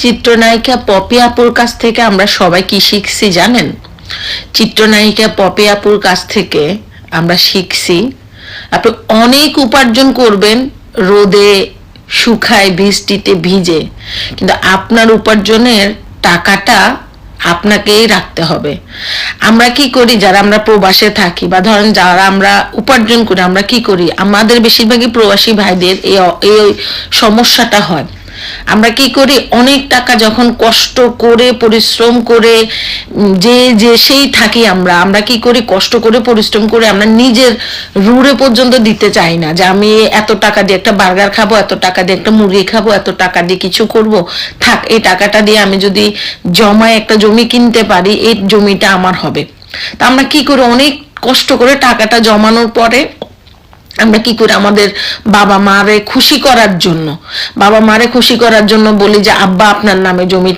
চিত্রনায়িকা পপি আপুর কাছ থেকে আমরা সবাই কি শিখছি জানেন? চিত্রনায়িকা পপি আপুর কাছ থেকে আমরা শিখছি আপনি অনেক উপার্জন করবেন রোদে শুকায় বৃষ্টিতে ভিজে, কিন্তু আপনার উপার্জনের টাকাটা আপনাকেই রাখতে হবে। আমরা কি করি, যারা আমরা প্রবাসে থাকি বা ধরেন যারা আমরা উপার্জন করি, আমরা কি করি, আমাদের বেশিরভাগই প্রবাসী ভাইদের এই সমস্যাটা হয়। আমরা কি করি, অনেক টাকা যখন কষ্ট করে পরিশ্রম করে যে সেই থাকি, আমরা কি করি, কষ্ট করে পরিশ্রম করে আমরা নিজের রুড়ে পর্যন্ত দিতে চাই না যে আমি এত টাকা দিয়ে একটা বার্গার খাবো, এত টাকা দিয়ে একটা মুরগি খাবো, এত টাকা দিয়ে কিছু করব, থাক এই টাকাটা দিয়ে আমি যদি জমায় একটা জমি কিনতে পারি এই জমিটা আমার হবে। তা আমরা কি করি, অনেক কষ্ট করে টাকাটা জমানোর পরে আমরা কি করি, আমাদের বাবা মারে খুশি করার জন্য বলি যে আব্বা আপনার নামে জমিটা